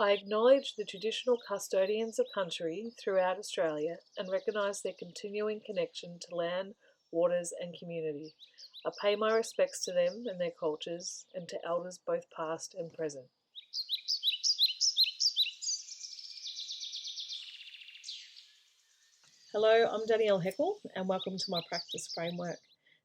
I acknowledge the traditional custodians of country throughout Australia and recognise their continuing connection to land, waters, and community. I pay my respects to them and their cultures and to elders both past and present. Hello, I'm Danielle Heckle and welcome to my practice framework.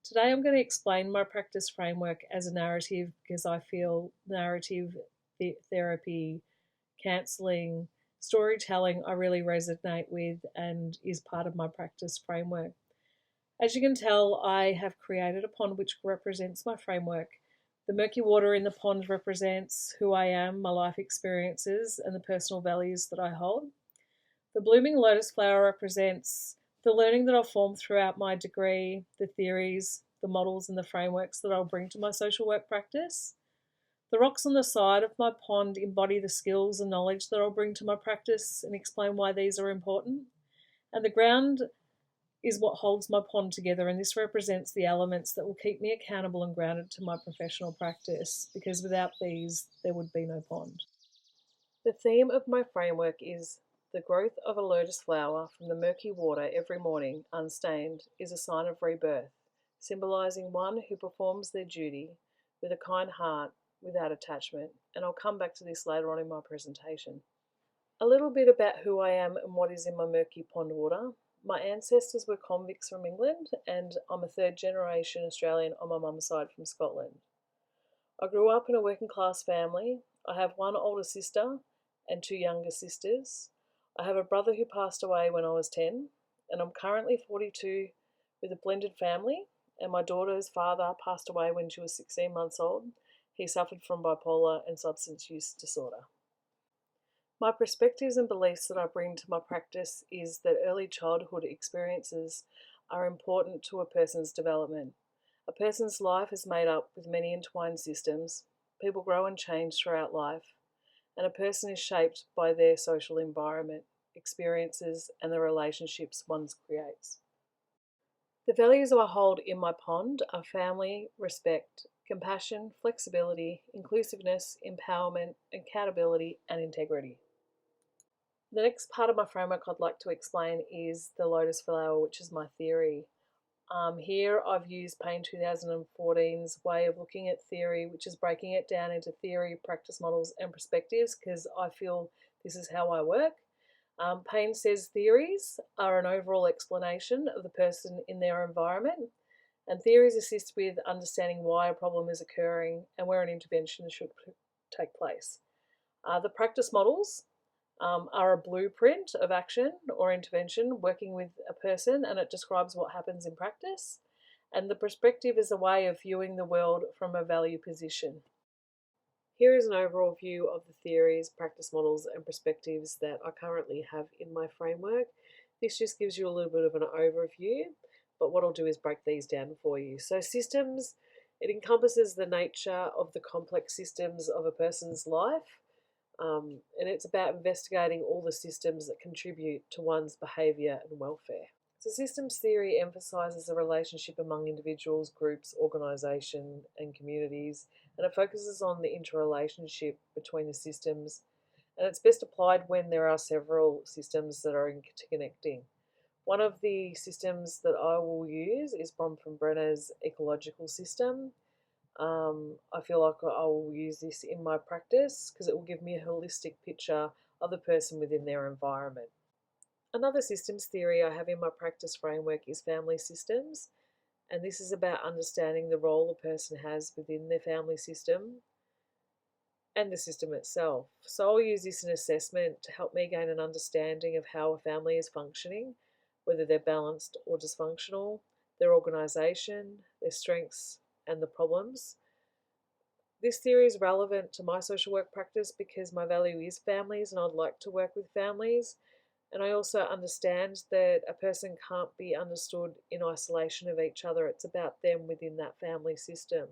Today I'm going to explain my practice framework as a narrative because I feel narrative therapy, counselling, storytelling I really resonate with and is part of my practice framework. As you can tell, I have created a pond which represents my framework. The murky water in the pond represents who I am, my life experiences, and the personal values that I hold. The blooming lotus flower represents the learning that I've formed throughout my degree, the theories, the models, and the frameworks that I'll bring to my social work practice. The rocks on the side of my pond embody the skills and knowledge that I'll bring to my practice and explain why these are important. And the ground is what holds my pond together, and this represents the elements that will keep me accountable and grounded to my professional practice, because without these, there would be no pond. The theme of my framework is the growth of a lotus flower from the murky water every morning, unstained, is a sign of rebirth, symbolising one who performs their duty with a kind heart, without attachment, and I'll come back to this later on in my presentation. A little bit about who I am and what is in my murky pond water. My ancestors were convicts from England, and I'm a third generation Australian on my mum's side from Scotland. I grew up in a working class family. I have one older sister and two younger sisters. I have a brother who passed away when I was 10, and I'm currently 42 with a blended family, and my daughter's father passed away when she was 16 months old. He suffered from bipolar and substance use disorder. My perspectives and beliefs that I bring to my practice is that early childhood experiences are important to a person's development. A person's life is made up with many entwined systems. People grow and change throughout life, and a person is shaped by their social environment, experiences, and the relationships one creates. The values I hold in my pond are family, respect, compassion, flexibility, inclusiveness, empowerment, accountability, and integrity. The next part of my framework I'd like to explain is the lotus flower, which is my theory. Here I've used Payne 2014's way of looking at theory, which is breaking it down into theory, practice models, and perspectives, because I feel this is how I work. Payne says theories are an overall explanation of the person in their environment, and theories assist with understanding why a problem is occurring and where an intervention should take place. The practice models are a blueprint of action or intervention working with a person, and it describes what happens in practice. And the perspective is a way of viewing the world from a value position. Here is an overall view of the theories, practice models, and perspectives that I currently have in my framework. This just gives you a little bit of an overview, but what I'll do is break these down for you. So, systems, it encompasses the nature of the complex systems of a person's life. And it's about investigating all the systems that contribute to one's behaviour and welfare. So, systems theory emphasises the relationship among individuals, groups, organisation, and communities, and it focuses on the interrelationship between the systems. And it's best applied when there are several systems that are interconnecting. One of the systems that I will use is Bronfenbrenner's ecological system. I feel like I will use this in my practice because it will give me a holistic picture of the person within their environment. Another systems theory I have in my practice framework is family systems, and this is about understanding the role a person has within their family system and the system itself. So I'll use this in assessment to help me gain an understanding of how a family is functioning, whether they're balanced or dysfunctional, their organisation, their strengths, and the problems. This theory is relevant to my social work practice because my value is families and I'd like to work with families. And I also understand that a person can't be understood in isolation of each other. It's about them within that family system.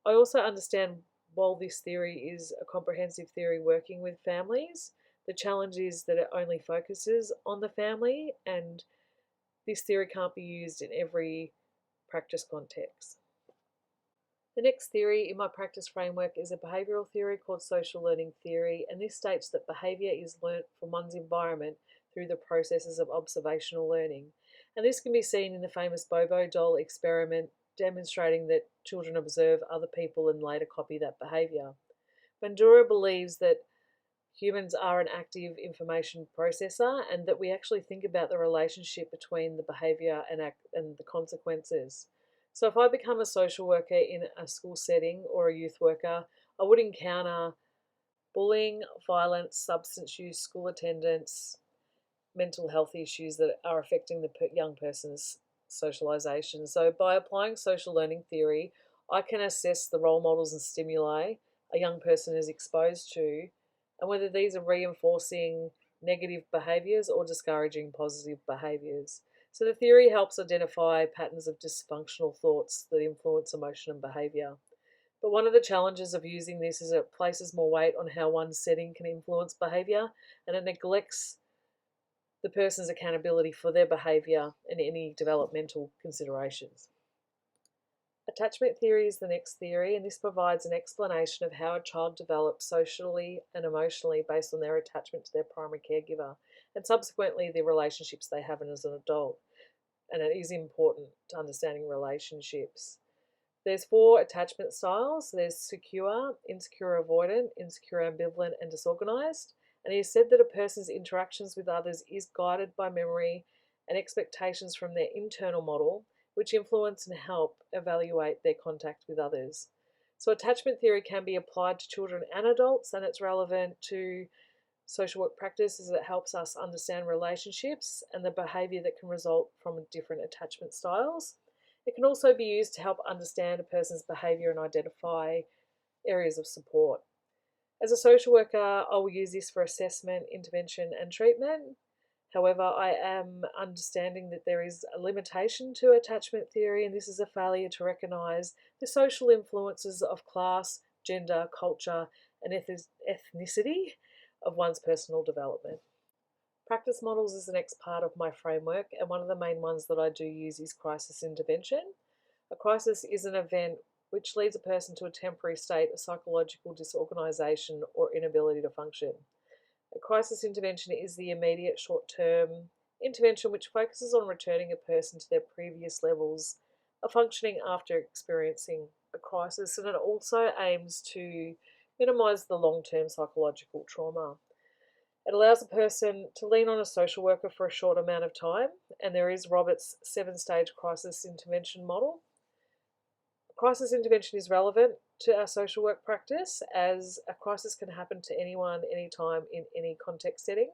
I also understand while this theory is a comprehensive theory working with families, the challenge is that it only focuses on the family, and this theory can't be used in every practice context. The next theory in my practice framework is a behavioural theory called social learning theory, and this states that behaviour is learnt from one's environment through the processes of observational learning. And this can be seen in the famous Bobo doll experiment, demonstrating that children observe other people and later copy that behaviour. Bandura believes that humans are an active information processor and that we actually think about the relationship between the behaviour and the consequences. So, if I become a social worker in a school setting or a youth worker, I would encounter bullying, violence, substance use, school attendance, mental health issues that are affecting the young person's socialisation. So, by applying social learning theory, I can assess the role models and stimuli a young person is exposed to and whether these are reinforcing negative behaviours or discouraging positive behaviours. So, the theory helps identify patterns of dysfunctional thoughts that influence emotion and behaviour. But one of the challenges of using this is it places more weight on how one setting can influence behaviour and it neglects the person's accountability for their behaviour and any developmental considerations. Attachment theory is the next theory, and this provides an explanation of how a child develops socially and emotionally based on their attachment to their primary caregiver and subsequently the relationships they have as an adult. And it is important to understanding relationships. There's 4 attachment styles. There's secure, insecure avoidant, insecure ambivalent, and disorganized. And he said that a person's interactions with others is guided by memory and expectations from their internal model, which influence and help evaluate their contact with others. So, attachment theory can be applied to children and adults, and it's relevant to social work practice as it helps us understand relationships and the behaviour that can result from different attachment styles. It can also be used to help understand a person's behaviour and identify areas of support. As a social worker, I will use this for assessment, intervention, and treatment. However, I am understanding that there is a limitation to attachment theory, and this is a failure to recognise the social influences of class, gender, culture, and ethnicity of one's personal development. Practice models is the next part of my framework, and one of the main ones that I do use is crisis intervention. A crisis is an event which leads a person to a temporary state of psychological disorganisation or inability to function. A crisis intervention is the immediate short-term intervention which focuses on returning a person to their previous levels of functioning after experiencing a crisis, and it also aims to minimise the long-term psychological trauma. It allows a person to lean on a social worker for a short amount of time, and there is Robert's 7-stage crisis intervention model. Crisis intervention is relevant to our social work practice as a crisis can happen to anyone, anytime, in any context setting.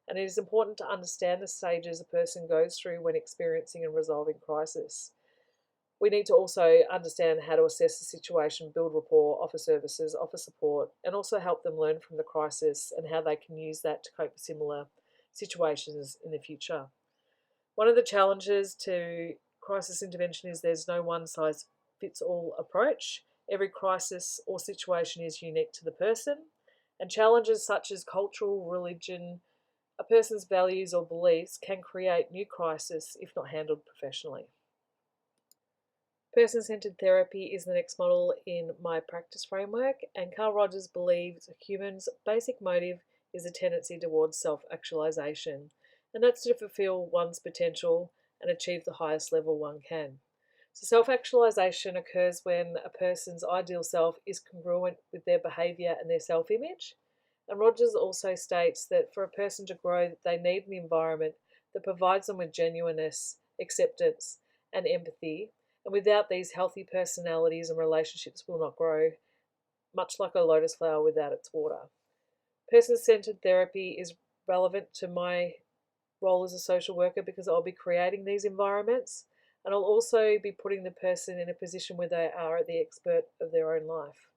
And it is important to understand the stages a person goes through when experiencing and resolving crisis. We need to also understand how to assess the situation, build rapport, offer services, offer support, and also help them learn from the crisis and how they can use that to cope with similar situations in the future. One of the challenges to crisis intervention is there's no one size fits all approach. Every crisis or situation is unique to the person, and challenges such as cultural, religion, a person's values or beliefs can create new crises if not handled professionally. Person-centered therapy is the next model in my practice framework, and Carl Rogers believes a human's basic motive is a tendency towards self-actualization, and that's to fulfill one's potential and achieve the highest level one can. So self-actualization occurs when a person's ideal self is congruent with their behaviour and their self-image. And Rogers also states that for a person to grow, they need an environment that provides them with genuineness, acceptance, and empathy. And without these, healthy personalities and relationships will not grow, much like a lotus flower without its water. Person-centered therapy is relevant to my role as a social worker because I'll be creating these environments, and I'll also be putting the person in a position where they are the expert of their own life.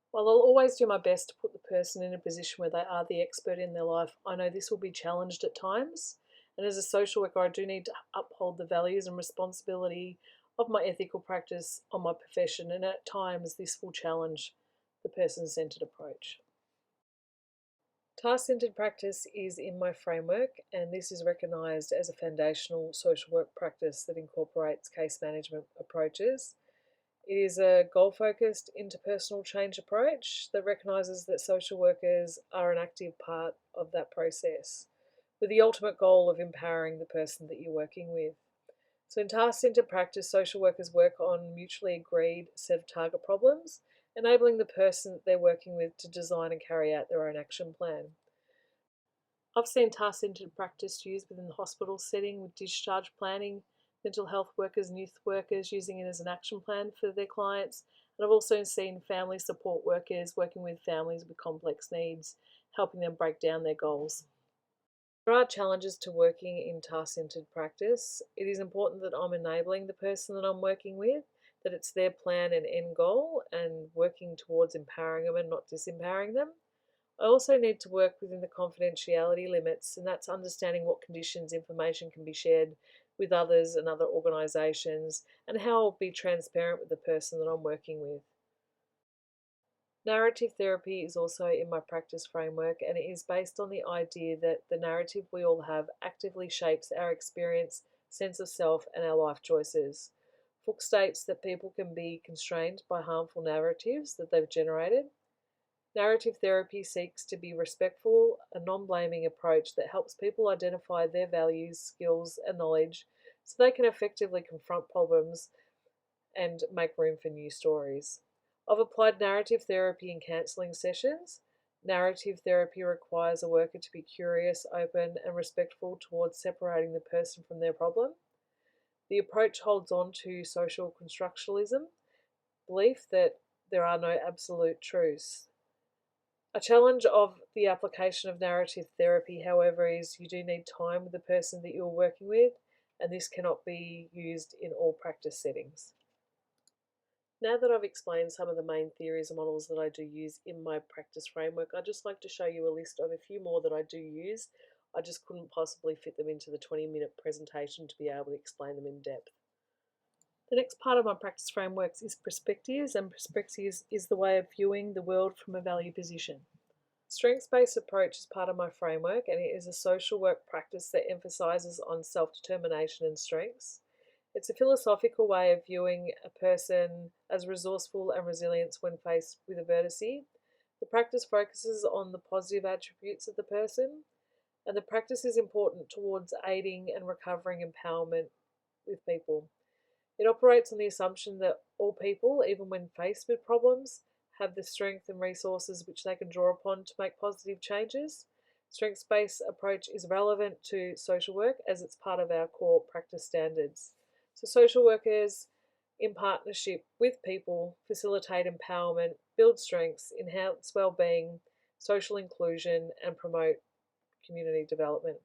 While I'll always do my best to put the person in a position where they are the expert in their life, I know this will be challenged at times. And as a social worker, I do need to uphold the values and responsibility of my ethical practice on my profession, and at times this will challenge the person-centered approach. Task-centered practice is in my framework, and this is recognised as a foundational social work practice that incorporates case management approaches. It is a goal-focused interpersonal change approach that recognises that social workers are an active part of that process, with the ultimate goal of empowering the person that you're working with. So in task-centered practice, social workers work on mutually agreed set of target problems, enabling the person that they're working with to design and carry out their own action plan. I've seen task-centered practice used within the hospital setting with discharge planning, mental health workers and youth workers using it as an action plan for their clients. And I've also seen family support workers working with families with complex needs, helping them break down their goals. There are challenges to working in task-centered practice. It is important that I'm enabling the person that I'm working with, that it's their plan and end goal, and working towards empowering them and not disempowering them. I also need to work within the confidentiality limits, and that's understanding what conditions information can be shared with others and other organisations, and how I'll be transparent with the person that I'm working with. Narrative therapy is also in my practice framework, and it is based on the idea that the narrative we all have actively shapes our experience, sense of self, and our life choices. Fuchs states that people can be constrained by harmful narratives that they've generated. Narrative therapy seeks to be respectful, a non-blaming approach that helps people identify their values, skills, and knowledge so they can effectively confront problems and make room for new stories. I've applied narrative therapy in counselling sessions. Narrative therapy requires a worker to be curious, open, and respectful towards separating the person from their problem. The approach holds on to social constructionalism, belief that there are no absolute truths. A challenge of the application of narrative therapy, however, is you do need time with the person that you're working with, and this cannot be used in all practice settings. Now that I've explained some of the main theories and models that I do use in my practice framework, I'd just like to show you a list of a few more that I do use. I just couldn't possibly fit them into the 20-minute presentation to be able to explain them in depth. The next part of my practice frameworks is perspectives, and perspectives is the way of viewing the world from a value position. Strengths-based approach is part of my framework, and it is a social work practice that emphasises on self-determination and strengths. It's a philosophical way of viewing a person as resourceful and resilient when faced with adversity. The practice focuses on the positive attributes of the person, and the practice is important towards aiding and recovering empowerment with people. It operates on the assumption that all people, even when faced with problems, have the strength and resources which they can draw upon to make positive changes. Strengths-based approach is relevant to social work as it's part of our core practice standards. So social workers, in partnership with people, facilitate empowerment, build strengths, enhance well-being, social inclusion, and promote community development.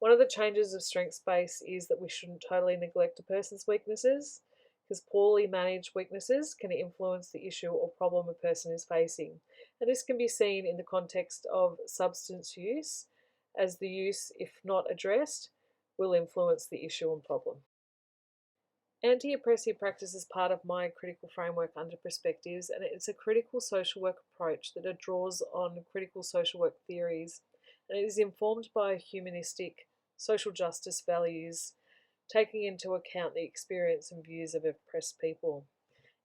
One of the changes of strengths-based is that we shouldn't totally neglect a person's weaknesses, because poorly managed weaknesses can influence the issue or problem a person is facing. And this can be seen in the context of substance use, as the use, if not addressed, will influence the issue and problem. Anti-oppressive practice is part of my critical framework under perspectives, and it's a critical social work approach that draws on critical social work theories, and it is informed by humanistic social justice values, taking into account the experience and views of oppressed people.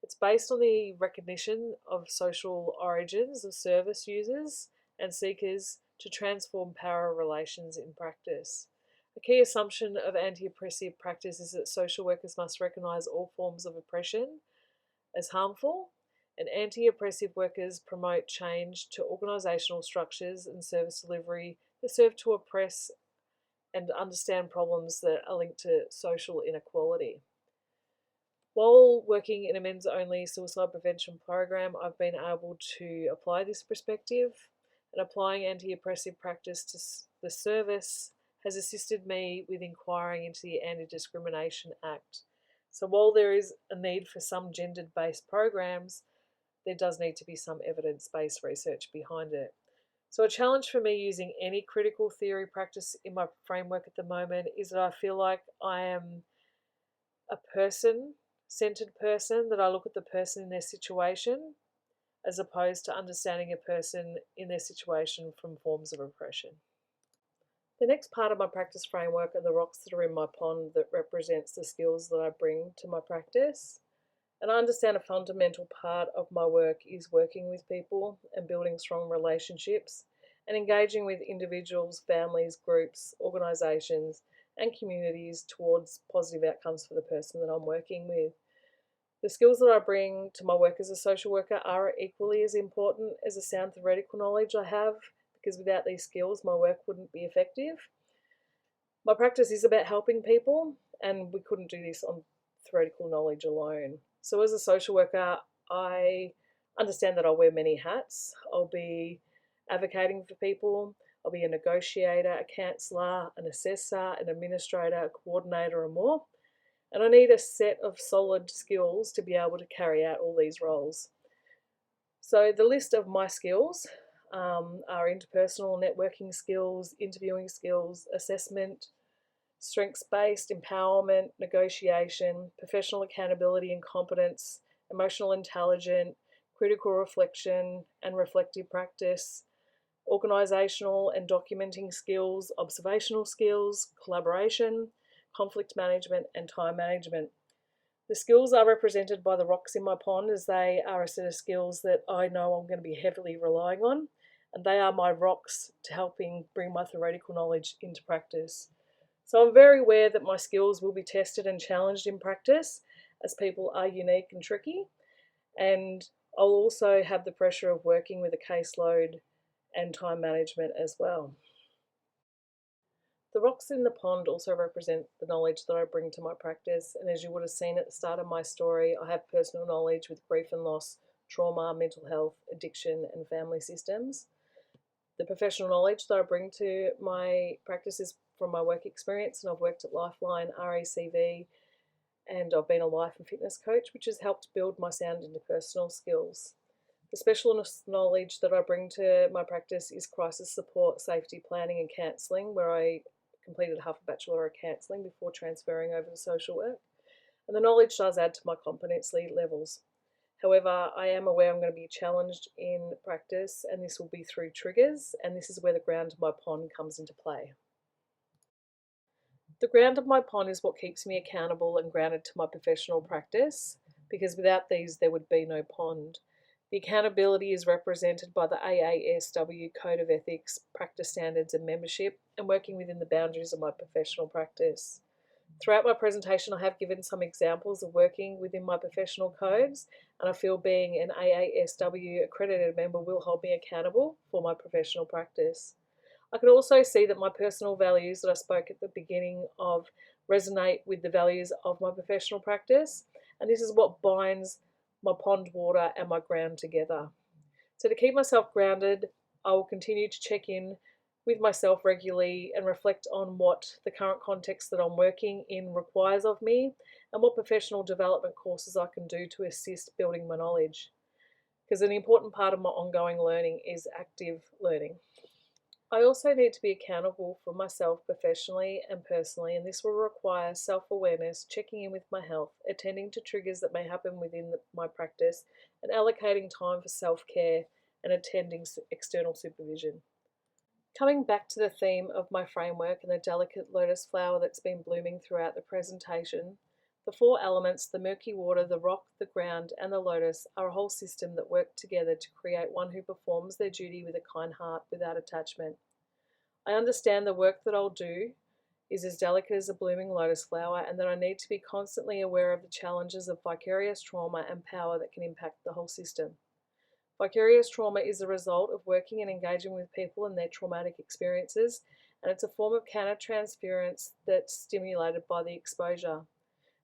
It's based on the recognition of social origins of service users and seekers to transform power relations in practice. A key assumption of anti-oppressive practice is that social workers must recognise all forms of oppression as harmful, and anti-oppressive workers promote change to organisational structures and service delivery that serve to oppress and understand problems that are linked to social inequality. While working in a men's-only suicide prevention program, I've been able to apply this perspective, and applying anti-oppressive practice to the service has assisted me with inquiring into the Anti-Discrimination Act. So while there is a need for some gender-based programs, there does need to be some evidence-based research behind it. So a challenge for me using any critical theory practice in my framework at the moment is that I feel like I am a person-centered person, that I look at the person in their situation as opposed to understanding a person in their situation from forms of oppression. The next part of my practice framework are the rocks that are in my pond that represents the skills that I bring to my practice. And I understand a fundamental part of my work is working with people and building strong relationships and engaging with individuals, families, groups, organisations, and communities towards positive outcomes for the person that I'm working with. The skills that I bring to my work as a social worker are equally as important as the sound theoretical knowledge I have, because without these skills, my work wouldn't be effective. My practice is about helping people, and we couldn't do this on theoretical knowledge alone. So, as a social worker, I understand that I'll wear many hats. I'll be advocating for people, I'll be a negotiator, a counsellor, an assessor, an administrator, a coordinator, and more. And I need a set of solid skills to be able to carry out all these roles. So, the list of my skills are interpersonal networking skills, interviewing skills, assessment, strengths-based empowerment, negotiation, professional accountability and competence, emotional intelligence, critical reflection and reflective practice, organisational and documenting skills, observational skills, collaboration, conflict management and time management. The skills are represented by the rocks in my pond, as they are a set of skills that I know I'm going to be heavily relying on, and they are my rocks to helping bring my theoretical knowledge into practice. So I'm very aware that my skills will be tested and challenged in practice, as people are unique and tricky, and I'll also have the pressure of working with a caseload and time management as well. The rocks in the pond also represent the knowledge that I bring to my practice, and as you would have seen at the start of my story, I have personal knowledge with grief and loss, trauma, mental health, addiction, and family systems. The professional knowledge that I bring to my practice is from my work experience, and I've worked at Lifeline, RACV, and I've been a life and fitness coach, which has helped build my sound interpersonal skills. The specialist knowledge that I bring to my practice is crisis support, safety planning, and counselling, where I completed half a Bachelor of Counselling before transferring over to social work. And the knowledge does add to my competency levels. However, I am aware I'm going to be challenged in practice, and this will be through triggers, and this is where the ground of my pond comes into play. The ground of my pond is what keeps me accountable and grounded to my professional practice, because without these, there would be no pond. The accountability is represented by the AASW Code of Ethics, Practice Standards and Membership, and working within the boundaries of my professional practice. Throughout my presentation, I have given some examples of working within my professional codes, and I feel being an AASW accredited member will hold me accountable for my professional practice. I could also see that my personal values that I spoke at the beginning of resonate with the values of my professional practice, and this is what binds my pond water and my ground together. So to keep myself grounded, I will continue to check in with myself regularly and reflect on what the current context that I'm working in requires of me and what professional development courses I can do to assist building my knowledge. Because an important part of my ongoing learning is active learning. I also need to be accountable for myself professionally and personally, and this will require self-awareness, checking in with my health, attending to triggers that may happen within my practice, and allocating time for self-care and attending external supervision. Coming back to the theme of my framework and the delicate lotus flower that's been blooming throughout the presentation, the four elements, the murky water, the rock, the ground, and the lotus, are a whole system that work together to create one who performs their duty with a kind heart without attachment. I understand the work that I'll do is as delicate as a blooming lotus flower, and that I need to be constantly aware of the challenges of vicarious trauma and power that can impact the whole system. Vicarious trauma is a result of working and engaging with people and their traumatic experiences, and it's a form of countertransference that's stimulated by the exposure.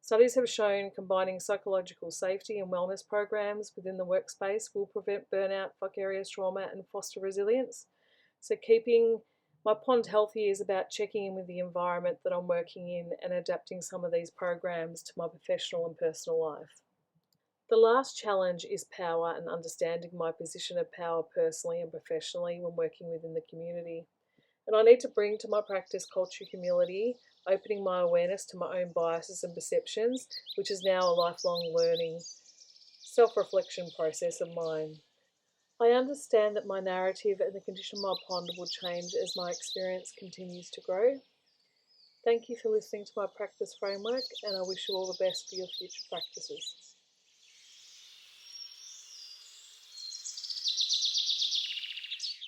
Studies have shown combining psychological safety and wellness programs within the workspace will prevent burnout, vicarious trauma, and foster resilience. So keeping my pond healthy is about checking in with the environment that I'm working in and adapting some of these programs to my professional and personal life. The last challenge is power and understanding my position of power personally and professionally when working within the community. And I need to bring to my practice culture humility, opening my awareness to my own biases and perceptions, which is now a lifelong learning, self-reflection process of mine. I understand that my narrative and the condition of my pond will change as my experience continues to grow. Thank you for listening to my practice framework, and I wish you all the best for your future practices.